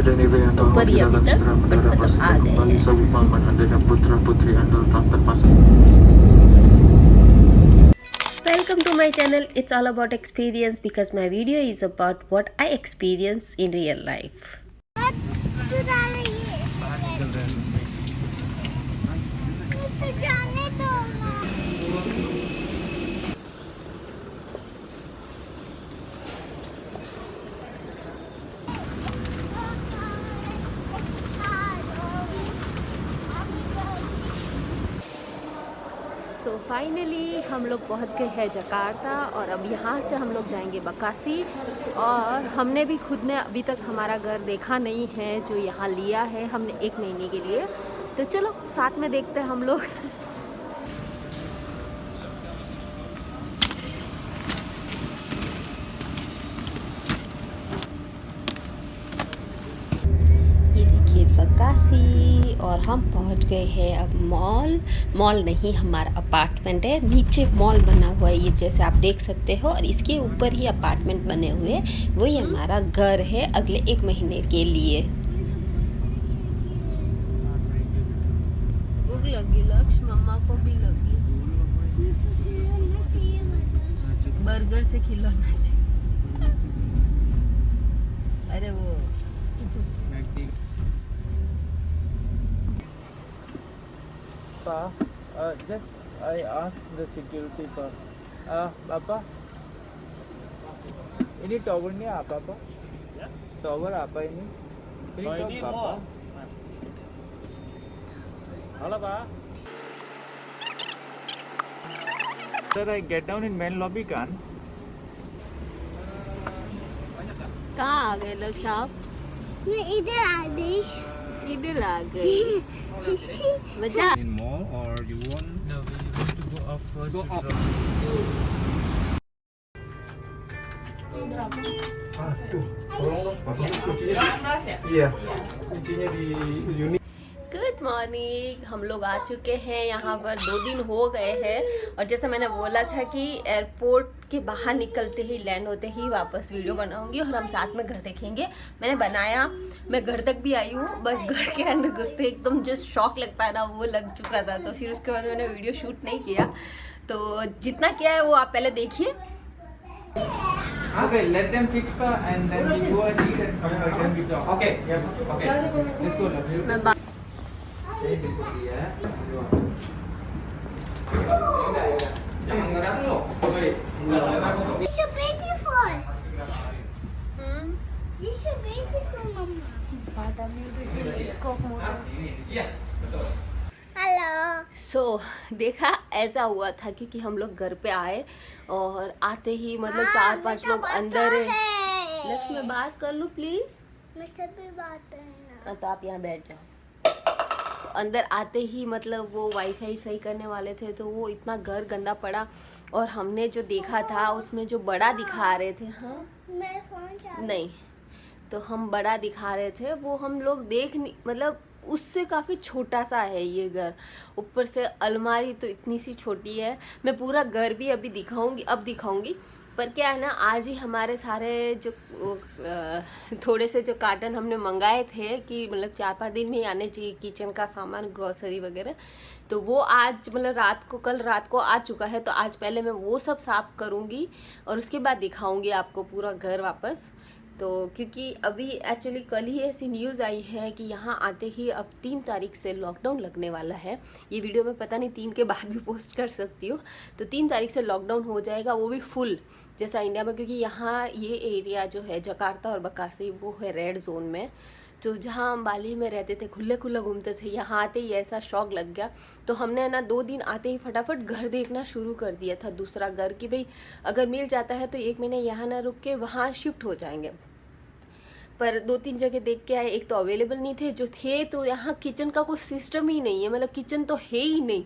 ऊपर ही अभी तक बट मतलब आ गए हैं। Welcome to my channel. It's all about experience because my video is about what I experience in real life. So finally हम लोग पहुंच गए हैं जकार्ता और अब यहाँ से हम लोग जाएंगे बकासी। और हमने भी खुद ने अभी तक हमारा घर देखा नहीं है जो यहाँ लिया है हमने 1 महीने के लिए। तो चलो साथ में देखते हैं हम लोग। बकासी और हम पहुंच गए हैं अब मॉल नहीं हमारा अपार्टमेंट है। नीचे मॉल बना हुआ है ये जैसे आप देख सकते हो और इसके ऊपर ही अपार्टमेंट बने हुए वही हमारा घर है अगले 1 महीने के लिए। भूख लगी लक्ष्य मम्मा को भी लगी। बर्गर से खिलौना चाहिए। अरे वो just I asked the security Papa, ini tower ni apa Papa? Tower apa ini? Ini Papa. Halo Pak. Sir, I get down in main lobby kan? कहाँ आ गए लोग साहब? मैं इधर आ गई। इधर आ गई। मजा। In mall or you want? No, we want to go up first. Go up. Iya, kuncinya di unit. Good morning. हम लोग आ चुके हैं यहाँ पर 2 दिन हो गए हैं और जैसे मैंने बोला था कि एयरपोर्ट के बाहर निकलते ही लैंड होते ही वापस वीडियो बनाऊंगी और हम साथ में घर देखेंगे। मैंने बनाया, मैं घर तक भी आई हूँ बट घर के अंदर घुसते एकदम जो शॉक लगता है ना वो लग चुका था। तो फिर उसके बाद मैंने वीडियो शूट नहीं किया। तो जितना किया है वो आप पहले देखिए। Okay, let them fix and then we go and eat and come back and we talk. Okay. Yeah. Okay. Let's go. मैं Jadi begitu ya. Jangan ngerat lo. This is beautiful. This is beautiful, Mama. Iya, betul. Hello. सो देखा ऐसा हुआ था क्योंकि हम लोग घर पे आए और आते ही मतलब 4-5 लोग अंदर है। लक्ष्मी मैं बात कर लूँ प्लीज? मैं सभी बात करना। तो आप यहाँ बैठ जाओ। अंदर आते ही मतलब वो वाईफाई सही करने वाले थे तो वो इतना घर गंदा पड़ा और हमने जो देखा था उसमें जो बड़ा दिखा रहे थे। हाँ मैं फोन चालू नहीं तो हम बड़ा दिखा रहे थे वो हम लोग देख नहीं मतलब उससे काफ़ी छोटा सा है ये घर। ऊपर से अलमारी तो इतनी सी छोटी है। मैं पूरा घर भी अभी दिखाऊंगी पर क्या है ना आज ही हमारे सारे जो थोड़े से जो कार्टन हमने मंगाए थे कि मतलब 4-5 दिन में ही आने चाहिए किचन का सामान ग्रोसरी वगैरह। तो वो आज मतलब कल रात को आ चुका है। तो आज पहले मैं वो सब साफ़ करूँगी और उसके बाद दिखाऊंगी आपको पूरा घर वापस। तो क्योंकि अभी एक्चुअली कल ही ऐसी न्यूज़ आई है कि यहाँ आते ही अब 3 तारीख से लॉकडाउन लगने वाला है। ये वीडियो मैं पता नहीं 3 के बाद भी पोस्ट कर सकती हूँ। तो 3 तारीख से लॉकडाउन हो जाएगा वो भी फुल जैसा इंडिया में क्योंकि यहाँ ये एरिया जो है जकार्ता और बकासी वो है रेड जोन में। तो जहाँ हम बाली में रहते थे खुले घूमते थे यहाँ आते ही ऐसा शौक लग गया। तो हमने ना 2 दिन आते ही फटाफट घर देखना शुरू कर दिया था दूसरा घर कि भाई अगर मिल जाता है तो 1 महीने यहाँ ना रुक के वहाँ शिफ्ट हो जाएंगे। पर 2-3 जगह देख के आए, एक तो अवेलेबल नहीं थे, जो थे तो यहाँ किचन का कोई सिस्टम ही नहीं है, मतलब किचन तो है ही नहीं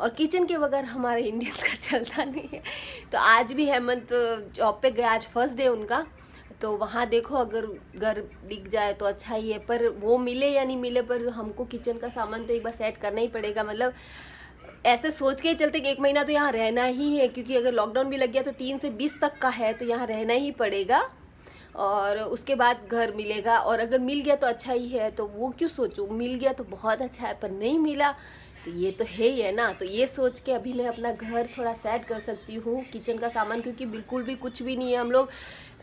और किचन के बगैर हमारे इंडियंस का चलता नहीं है। तो आज भी हेमंत जॉब पे गया, आज फर्स्ट डे उनका, तो वहाँ देखो अगर घर दिख जाए तो अच्छा ही है, पर वो मिले या नहीं मिले पर हमको किचन का सामान तो एक बार सेट करना ही पड़ेगा। मतलब ऐसे सोच के ही चलते कि 1 महीना तो यहाँ रहना ही है, क्योंकि अगर लॉकडाउन भी लग गया तो 3 से 20 तक का है तो यहाँ रहना ही पड़ेगा। और उसके बाद घर मिलेगा। और अगर मिल गया तो अच्छा ही है, तो वो क्यों सोचूं, मिल गया तो बहुत अच्छा है, पर नहीं मिला तो ये तो है ही है ना। तो ये सोच के अभी मैं अपना घर थोड़ा सेट कर सकती हूँ, किचन का सामान, क्योंकि बिल्कुल भी कुछ भी नहीं है। हम लोग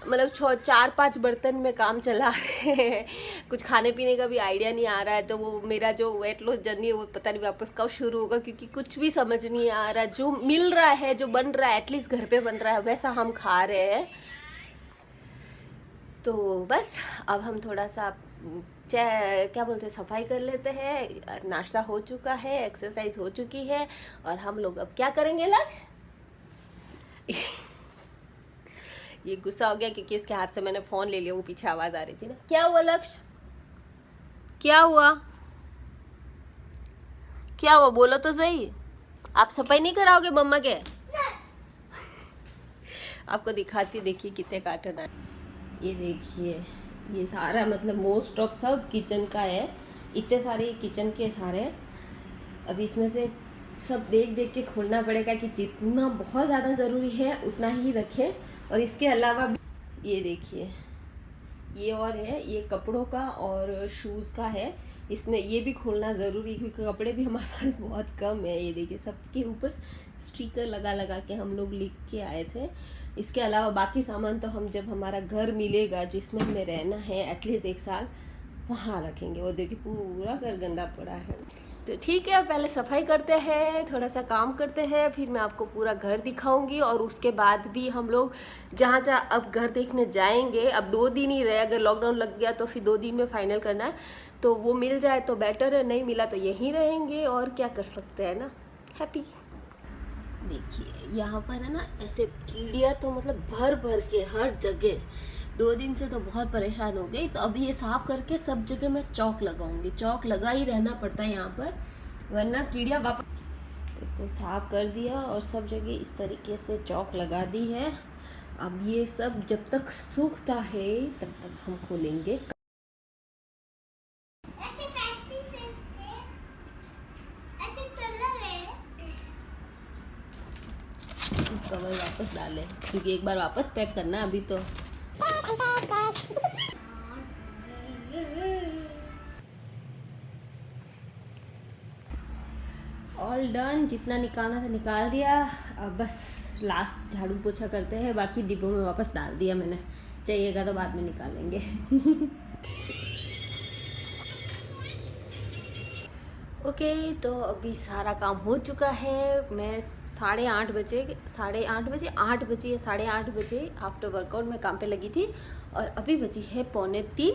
मतलब 4-5 बर्तन में काम चला रहे हैं, कुछ खाने पीने का भी आइडिया नहीं आ रहा है। तो वो मेरा जो वेट लॉस जर्नी है वो पता नहीं वापस कब शुरू होगा, क्योंकि कुछ भी समझ नहीं आ रहा। जो मिल रहा है, जो बन रहा है, एटलीस्ट घर पे बन रहा है, वैसा हम खा रहे हैं। तो बस अब हम थोड़ा सा क्या बोलते हैं, सफाई कर लेते हैं। नाश्ता हो चुका है, एक्सरसाइज हो चुकी है, और हम लोग अब क्या करेंगे लक्ष्य। ये गुस्सा हो गया क्योंकि इसके हाथ से मैंने फ़ोन ले लिया, वो पीछे आवाज़ आ रही थी ना। क्या हुआ लक्ष्य, क्या हुआ, क्या हुआ, बोलो तो सही। आप सफाई नहीं कराओगे मम्मा के? आपको दिखाती, देखिए कितने कार्टन है। ये देखिए, ये सारा मतलब मोस्ट ऑफ सब किचन का है। इतने सारे किचन के सारे, अब इसमें से सब देख देख के खोलना पड़ेगा कि जितना बहुत ज़्यादा ज़रूरी है उतना ही रखें। और इसके अलावा ये देखिए, ये और है, ये कपड़ों का और शूज़ का है। इसमें ये भी खोलना ज़रूरी है क्योंकि कपड़े भी हमारे पास बहुत कम है। ये देखिए, सबके ऊपर स्टिकर लगा लगा के हम लोग लिख के आए थे। इसके अलावा बाकी सामान तो हम जब हमारा घर मिलेगा जिसमें हमें रहना है एटलीस्ट 1 साल, वहाँ रखेंगे। वो देखिए पूरा घर गंदा पड़ा है। तो ठीक है, पहले सफाई करते हैं, थोड़ा सा काम करते हैं, फिर मैं आपको पूरा घर दिखाऊंगी। और उसके बाद भी हम लोग जहाँ जहाँ अब घर देखने जाएंगे, अब 2 दिन ही रहे, अगर लॉकडाउन लग गया तो फिर 2 दिन में फाइनल करना है। तो वो मिल जाए तो बेटर है, नहीं मिला तो यहीं रहेंगे, और क्या कर सकते हैं ना। हैप्पी। देखिए यहाँ पर है ना, ऐसे कीड़ियाँ तो मतलब भर भर के हर जगह। 2 दिन से तो बहुत परेशान हो गई। तो अभी ये साफ़ करके सब जगह मैं चौक लगाऊंगी। चौक लगा ही रहना पड़ता है यहाँ पर, वरना कीड़ियाँ वापस। तो साफ़ कर दिया और सब जगह इस तरीके से चौक लगा दी है। अब ये सब जब तक सूखता है तब तक हम खोलेंगे। कवर वापस डालें क्योंकि एक बार वापस पैक करना है अभी तो। ऑल डन, जितना निकालना था निकाल दिया। अब बस लास्ट झाड़ू पोछा करते हैं, बाकी डिब्बों में वापस डाल दिया मैंने, चाहिएगा तो बाद में निकालेंगे। ओके, तो अभी सारा काम हो चुका है। मैं 8:30 बजे या 8:30 बजे आफ्टर वर्कआउट में काम पे लगी थी, और अभी बजी है 2:45।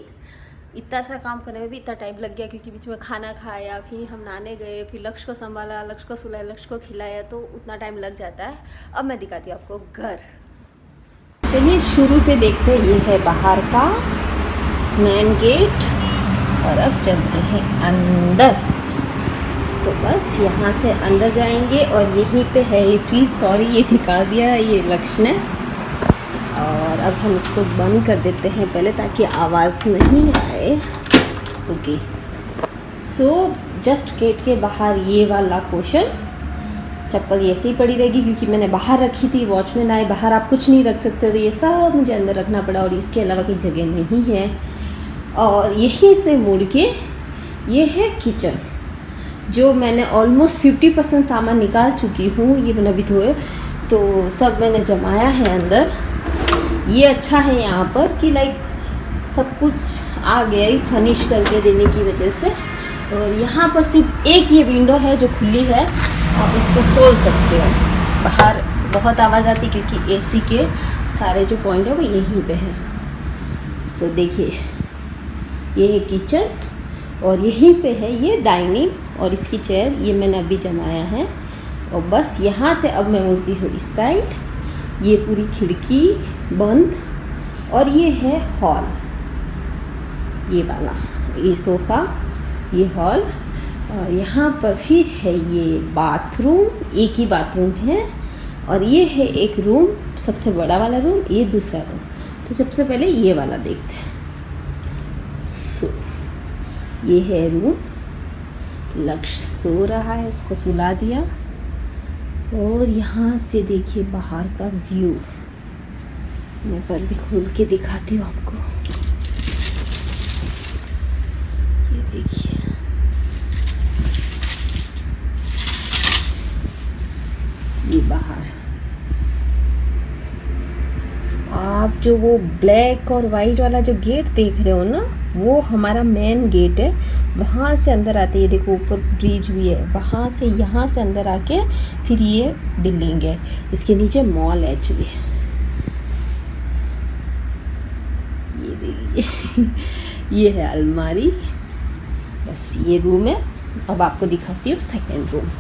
इतना सा काम करने में भी इतना टाइम लग गया क्योंकि बीच में खाना खाया, फिर हम नहाने गए, फिर लक्ष्य को संभाला, लक्ष्य को सुलाया, लक्ष्य को खिलाया, तो उतना टाइम लग जाता है। अब मैं दिखाती हूँ आपको घर। चलिए शुरू से देखते हैं। ये है बाहर का मेन गेट, और अब चलते हैं अंदर। तो बस यहाँ से अंदर जाएंगे, और यहीं पे है ये फ्रीज। सॉरी, ये दिखा दिया ये लक्ष्य ने। और अब हम इसको बंद कर देते हैं पहले ताकि आवाज़ नहीं आए। ओके, सो जस्ट गेट के बाहर ये वाला पोर्शन, चप्पल ऐसे ही पड़ी रहेगी क्योंकि मैंने बाहर रखी थी। वॉचमैन आए, बाहर आप कुछ नहीं रख सकते, तो ये सब मुझे अंदर रखना पड़ा, और इसके अलावा की जगह नहीं है। और यहीं से मुड़ के ये है किचन, जो मैंने ऑलमोस्ट 50% सामान निकाल चुकी हूँ। ये मैंने अभी धोए तो सब मैंने जमाया है अंदर। ये अच्छा है यहाँ पर कि लाइक सब कुछ आ गया ही फर्निश करके देने की वजह से। और यहाँ पर सिर्फ एक ये विंडो है जो खुली है, आप इसको खोल सकते हो। बाहर बहुत आवाज़ आती क्योंकि एसी के सारे जो पॉइंट है वो यहीं पे है। सो देखिए, ये है किचन, और यहीं पे है ये डाइनिंग और इसकी चेयर, ये मैंने अभी जमाया है। और बस यहाँ से अब मैं मुड़ती हूँ इस साइड, ये पूरी खिड़की बंद, और ये है हॉल, ये वाला, ये सोफ़ा, ये हॉल। और यहाँ पर फिर है ये बाथरूम, एक ही बाथरूम है, और ये है एक रूम, सबसे बड़ा वाला रूम, ये दूसरा रूम। तो सबसे पहले ये वाला देखते हैं। ये है रूम, लक्ष्य सो रहा है, उसको सुला दिया। और यहाँ से देखिए बाहर का व्यू, मैं पर्दे खोल के दिखाती हूँ आपको। ये देखिए, ये बाहर आप जो वो ब्लैक और वाइट वाला जो गेट देख रहे हो ना, वो हमारा मेन गेट है। वहाँ से अंदर आते हैं, देखो ऊपर ब्रिज भी है, वहाँ से यहाँ से अंदर आके फिर ये बिल्डिंग है, इसके नीचे मॉल है एक्चुअली। ये देखिए ये है अलमारी, बस ये रूम है। अब आपको दिखाती हूँ सेकेंड रूम।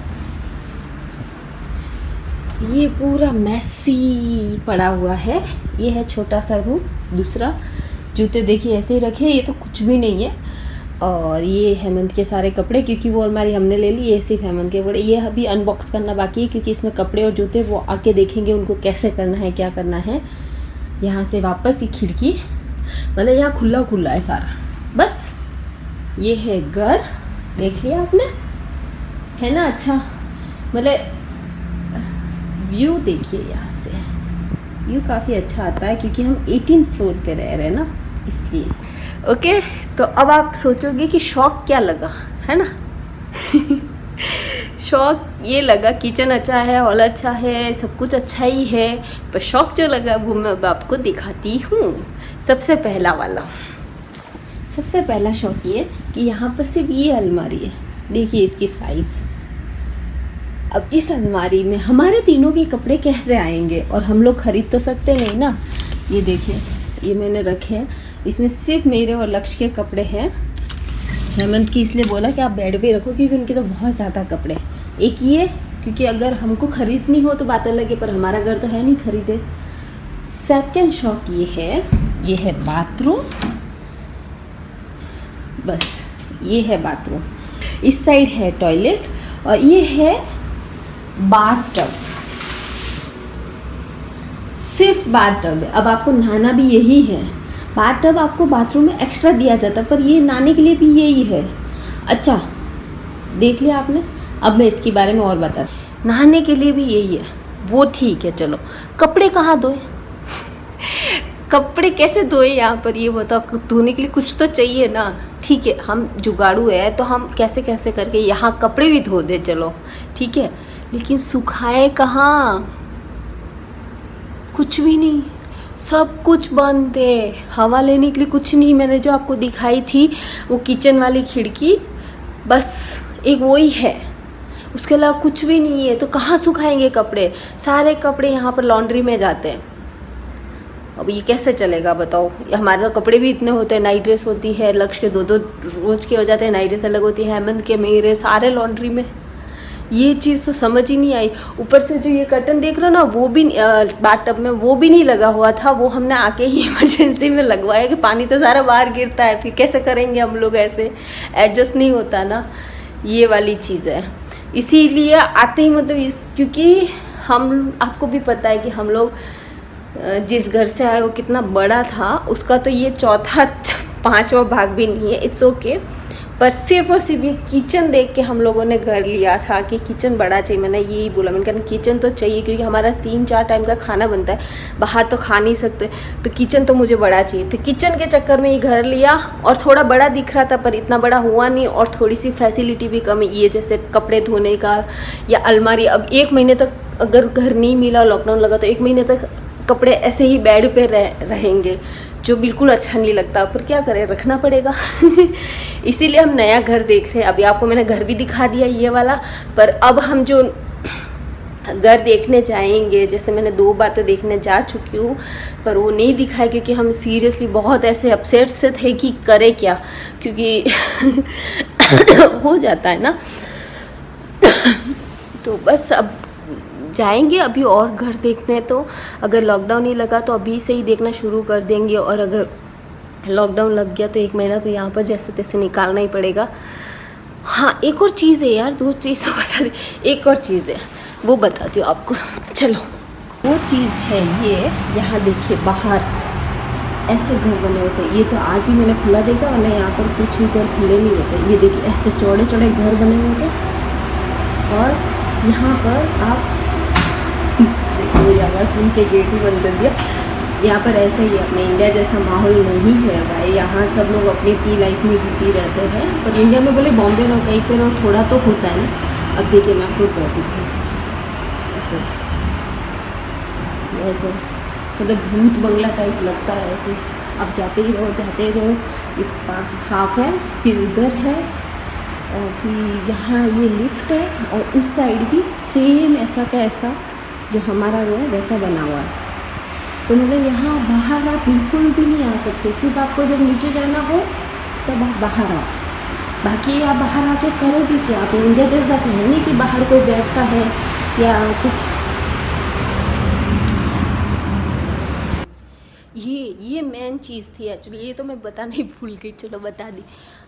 ये पूरा मैसी पड़ा हुआ है, ये है छोटा सा रूम। दूसरा जूते देखिए ऐसे ही रखे, ये तो कुछ भी नहीं है। और ये हेमंत के सारे कपड़े, क्योंकि वो अलमारी हमने ले ली, ये सिर्फ हेमंत के कपड़े। ये अभी अनबॉक्स करना बाकी है, क्योंकि इसमें कपड़े और जूते वो आके देखेंगे उनको कैसे करना है, क्या करना है। यहाँ से वापस ये खिड़की, मतलब यहाँ खुला खुला है सारा। बस ये है घर, देख लिया आपने, है ना अच्छा। मतलब व्यू देखिए, यहाँ से व्यू काफ़ी अच्छा आता है, क्योंकि हम 18 फ्लोर पे रह रहे हैं ना, इसलिए। ओके, तो अब आप सोचोगे कि शौक क्या लगा, है ना शौक ये लगा किचन अच्छा है, हॉल अच्छा है, सब कुछ अच्छा ही है, पर शौक जो लगा वो मैं अब आपको दिखाती हूँ। सबसे पहला शौक ये कि यहाँ पर सिर्फ ये अलमारी है, देखिए इसकी साइज़। अब इस अलमारी में हमारे तीनों के कपड़े कैसे आएंगे, और हम लोग खरीद तो सकते नहीं ना। ये देखिए, ये मैंने रखे हैं, इसमें सिर्फ मेरे और लक्ष्य के कपड़े हैं। हेमंत की इसलिए बोला कि आप बेड पे रखो, क्योंकि उनके तो बहुत ज़्यादा कपड़े। एक ये, क्योंकि अगर हमको खरीदनी हो तो बात अलग है, पर हमारा घर तो है नहीं खरीदे। सेकंड शौक ये है बाथरूम। बस ये है बाथरूम, इस साइड है टॉयलेट, और ये है बाथटब। सिर्फ बाथटब है। अब आपको नहाना भी यही है। बाथटब आपको बाथरूम में एक्स्ट्रा दिया जाता है, पर ये नहाने के लिए भी यही है। अच्छा, देख लिया आपने। अब मैं इसके बारे में और बता, नहाने के लिए भी यही है, वो ठीक है। चलो, कपड़े कहाँ धोए कपड़े कैसे धोए यहाँ पर, ये बताओ। धोने के लिए कुछ तो चाहिए ना। ठीक है, हम जुगाड़ू है तो हम कैसे कैसे करके यहाँ कपड़े भी धो दे, चलो ठीक है, लेकिन सुखाए कहाँ, कुछ भी नहीं, सब कुछ बंद है। हवा लेने के लिए कुछ नहीं। मैंने जो आपको दिखाई थी वो किचन वाली खिड़की, बस एक वो ही है, उसके अलावा कुछ भी नहीं है। तो कहाँ सुखाएंगे कपड़े, सारे कपड़े यहाँ पर लॉन्ड्री में जाते हैं। अब ये कैसे चलेगा बताओ। हमारे तो कपड़े भी इतने होते हैं, नाइट ड्रेस होती है, लक्ष्य के 2-2 रोज के हो जाते हैं, नाइट ड्रेस अलग होती है, हेमंत के, मेरे, सारे लॉन्ड्री में। ये चीज़ तो समझ ही नहीं आई। ऊपर से जो ये कर्टन देख रहे हो ना, वो भी बाथटब में वो भी नहीं लगा हुआ था, वो हमने आके ही इमरजेंसी में लगवाया कि पानी तो सारा बाहर गिरता है, फिर कैसे करेंगे हम लोग, ऐसे एडजस्ट नहीं होता ना। ये वाली चीज़ है, इसीलिए आते ही मतलब क्योंकि हम, आपको भी पता है कि हम लोग जिस घर से आए वो कितना बड़ा था, उसका तो ये 4था-5वां भाग भी नहीं है। इट्स ओके, पर सिर्फ और सिर्फ ये किचन देख के हम लोगों ने घर लिया था कि किचन बड़ा चाहिए। मैंने यही बोला, मैंने कहा किचन तो चाहिए, क्योंकि हमारा 3-4 टाइम का खाना बनता है, बाहर तो खा नहीं सकते, तो किचन तो मुझे बड़ा चाहिए। तो किचन के चक्कर में ये घर लिया, और थोड़ा बड़ा दिख रहा था पर इतना बड़ा हुआ नहीं, और थोड़ी सी फैसिलिटी भी कम है, ये जैसे कपड़े धोने का या अलमारी। अब 1 महीने तक अगर घर नहीं मिला, लॉकडाउन लगा, तो 1 महीने तक कपड़े ऐसे ही बेड पे रहेंगे, जो बिल्कुल अच्छा नहीं लगता, पर क्या करें, रखना पड़ेगा इसीलिए हम नया घर देख रहे हैं। अभी आपको मैंने घर भी दिखा दिया ये वाला, पर अब हम जो घर देखने जाएंगे, जैसे मैंने 2 बार तो देखने जा चुकी हूँ, पर वो नहीं दिखा है, क्योंकि हम सीरियसली बहुत ऐसे अपसेट से थे कि करें क्या, क्योंकि हो जाता है ना तो बस अब जाएंगे अभी और घर देखने। तो अगर लॉकडाउन नहीं लगा तो अभी से ही देखना शुरू कर देंगे, और अगर लॉकडाउन लग गया तो 1 महीना तो यहाँ पर जैसे तैसे निकालना ही पड़ेगा। हाँ, एक और चीज़ है यार, 2 चीज़ तो बता दी, एक और चीज़ है वो बताती हूँ आपको। चलो, वो चीज़ है ये, यहाँ देखिए बाहर ऐसे घर बने होते हैं। ये तो आज ही मैंने खुला देखा, वरना यहाँ पर कुछ भी घर खुले नहीं होते। ये देखिए ऐसे चौड़े चौड़े घर बने हुए थे, और यहाँ पर आप मेरी आवाज़ सुन के गेट ही बंद कर दिया। यहाँ पर ऐसा ही अपने इंडिया जैसा माहौल नहीं है भाई। यहाँ सब लोग अपनी अपनी लाइफ में बिजी रहते हैं, पर इंडिया में बोले बॉम्बे में कहीं पर और थोड़ा तो होता है ना। अब देखिए मैं आपको कर दिखाती हूँ ऐसे ऐसे, मतलब भूत बंगला टाइप लगता है ऐसे। आप जाते ही रहो। ये हाफ है, फिर उधर है, और फिर यहाँ ये लिफ्ट है, और उस साइड भी सेम ऐसा का ऐसा जो हमारा वो है वैसा बना हुआ है। तो मतलब यहाँ बाहर आप बिल्कुल भी नहीं आ सकते, सिर्फ आपको जब नीचे जाना हो तब आप बाहर आओ। बाकी आप बाहर आके करोगे क्या? आप इंडिया जैसा तो है नहीं कि बाहर कोई बैठता है या कुछ। ये मेन चीज़ थी एक्चुअली, ये तो मैं बताना ही भूल गई, चलो बता दी।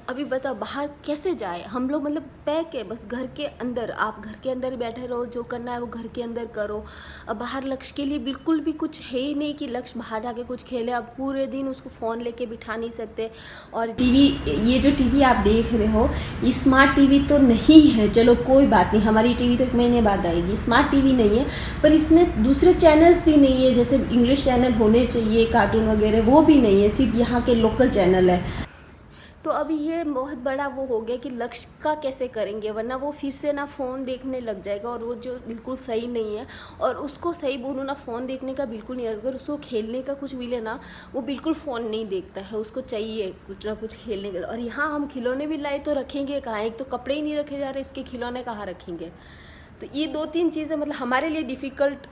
अभी बताओ बाहर कैसे जाए हम लोग, मतलब पैक है बस घर के अंदर। आप घर के अंदर ही बैठे रहो, जो करना है वो घर के अंदर करो। अब बाहर लक्ष्य के लिए बिल्कुल भी कुछ है ही नहीं कि लक्ष्य बाहर जाके कुछ खेले। आप पूरे दिन उसको फ़ोन लेके बिठा नहीं सकते। और टीवी, ये जो टीवी आप देख रहे हो ये स्मार्ट टीवी तो नहीं है, चलो कोई बात नहीं, हमारी टीवी तो 1 महीने बाद आएगी। स्मार्ट टीवी नहीं है, पर इसमें दूसरे चैनल्स भी नहीं है, जैसे इंग्लिश चैनल होने चाहिए, कार्टून वगैरह, वो भी नहीं है, सिर्फ यहाँ के लोकल चैनल है। तो अभी ये बहुत बड़ा वो हो गया कि लक्ष्य का कैसे करेंगे, वरना वो फिर से ना फ़ोन देखने लग जाएगा, और वो जो बिल्कुल सही नहीं है। और उसको सही बोलूँ ना, फ़ोन देखने का बिल्कुल नहीं है। अगर उसको खेलने का कुछ मिले ना, वो बिल्कुल फ़ोन नहीं देखता है, उसको चाहिए कुछ ना कुछ खेलने के लिए। और यहाँ हम खिलौने भी लाए तो रखेंगे कहाँ? एक तो कपड़े ही नहीं रखे जा रहे, इसके खिलौने कहाँ रखेंगे? तो ये 2-3 चीज़ें मतलब हमारे लिए डिफ़िकल्ट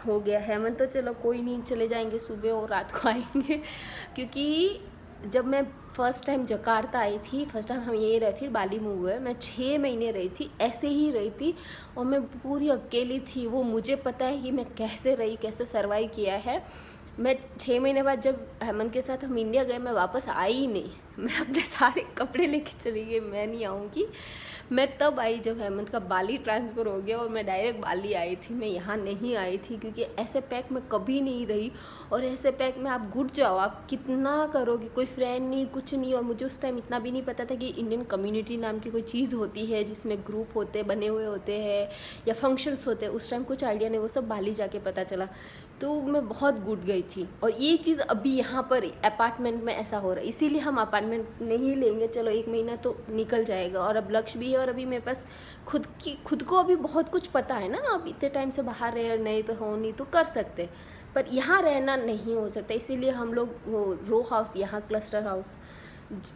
हो गया है। मन तो चलो कोई नहीं, चले जाएंगे सुबह और रात को आएंगे। क्योंकि जब मैं फ़र्स्ट टाइम जकार्ता आई थी, फर्स्ट टाइम हम यहीं रहे, फिर बाली मूव हुए, मैं 6 महीने रही थी, ऐसे ही रही थी, और मैं पूरी अकेली थी। वो मुझे पता है कि मैं कैसे रही, कैसे सर्वाइव किया है। मैं 6 महीने बाद जब हेमंत के साथ हम इंडिया गए, मैं वापस आई ही नहीं। मैं अपने सारे कपड़े लेके चली गई, मैं नहीं आऊँगी। मैं तब आई जब हेमंत का बाली ट्रांसफ़र हो गया, और मैं डायरेक्ट बाली आई थी, मैं यहाँ नहीं आई थी। क्योंकि ऐसे पैक में कभी नहीं रही, और ऐसे पैक में आप घुट जाओ, आप कितना करोगे, कोई फ्रेंड नहीं, कुछ नहीं। और मुझे उस टाइम इतना भी नहीं पता था कि इंडियन कम्युनिटी नाम की कोई चीज़ होती है, जिसमें ग्रुप होते बने हुए होते हैं या फंक्शंस होते हैं। उस टाइम कुछ आइडिया नहीं, वो सब बाली जाके पता चला। तो मैं बहुत घुट गई थी। और ये चीज़ अभी यहाँ पर अपार्टमेंट में ऐसा हो रहा है, इसीलिए हम अपार्टमेंट नहीं लेंगे। चलो 1 महीना तो निकल जाएगा, और अब लक्ष्य भी है, और अभी मेरे पास खुद को अभी बहुत कुछ पता है ना। अब इतने टाइम से बाहर रहे, नहीं तो हो नहीं तो कर सकते, पर यहाँ रहना नहीं हो सकता। इसीलिए हम लोग वो रो हाउस, यहाँ क्लस्टर हाउस,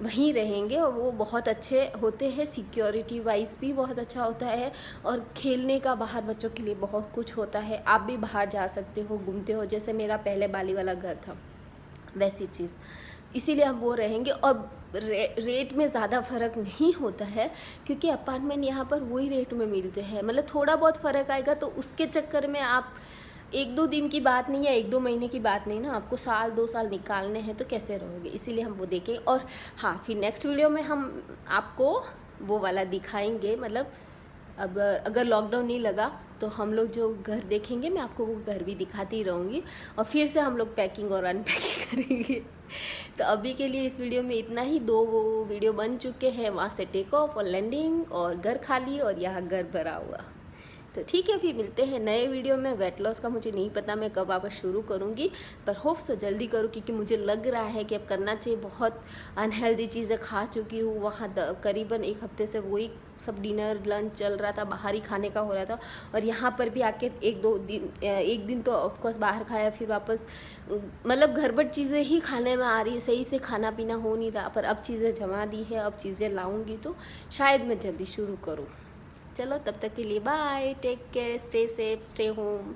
वहीं रहेंगे। और वो बहुत अच्छे होते हैं, सिक्योरिटी वाइज भी बहुत अच्छा होता है, और खेलने का बाहर बच्चों के लिए बहुत कुछ होता है। आप भी बाहर जा सकते हो, घूमते हो, जैसे मेरा पहले बाली वाला घर था वैसी चीज़। इसीलिए हम वो रहेंगे। और रेट में ज़्यादा फ़र्क नहीं होता है, क्योंकि अपार्टमेंट यहाँ पर वही रेट में मिलते हैं। मतलब थोड़ा बहुत फ़र्क आएगा, तो उसके चक्कर में आप 1-2 दिन की बात नहीं है, 1-2 महीने की बात नहीं ना, आपको 1-2 साल निकालने हैं, तो कैसे रहोगे? इसीलिए हम वो देखें। और हाँ, फिर नेक्स्ट वीडियो में हम आपको वो वाला दिखाएंगे। मतलब अब अगर लॉकडाउन नहीं लगा तो हम लोग जो घर देखेंगे, मैं आपको वो घर भी दिखाती रहूँगी, और फिर से हम लोग पैकिंग और अनपैकिंग करेंगे। तो अभी के लिए इस वीडियो में इतना ही। 2 वीडियो बन चुके हैं, वहाँ से टेक ऑफ और लैंडिंग, और घर खाली, और यहाँ घर भरा हुआ। तो ठीक है, फिर मिलते हैं नए वीडियो में। वेट लॉस का मुझे नहीं पता मैं कब वापस शुरू करूँगी, पर होप सो जल्दी करूँ, क्योंकि मुझे लग रहा है कि अब करना चाहिए। बहुत अनहेल्दी चीज़ें खा चुकी हूँ। वहाँ करीबन 1 हफ्ते से वही सब डिनर लंच चल रहा था, बाहर ही खाने का हो रहा था। और यहाँ पर भी आके 1 दिन तो ऑफकोर्स बाहर खाया, फिर वापस मतलब गड़बड़ चीज़ें ही खाने में आ रही है, सही से खाना पीना हो नहीं रहा। पर अब चीज़ें जमा दी है, अब चीज़ें लाऊंगी तो शायद मैं जल्दी शुरू करूँ। चलो तब तक के लिए bye, take care, stay safe, stay home.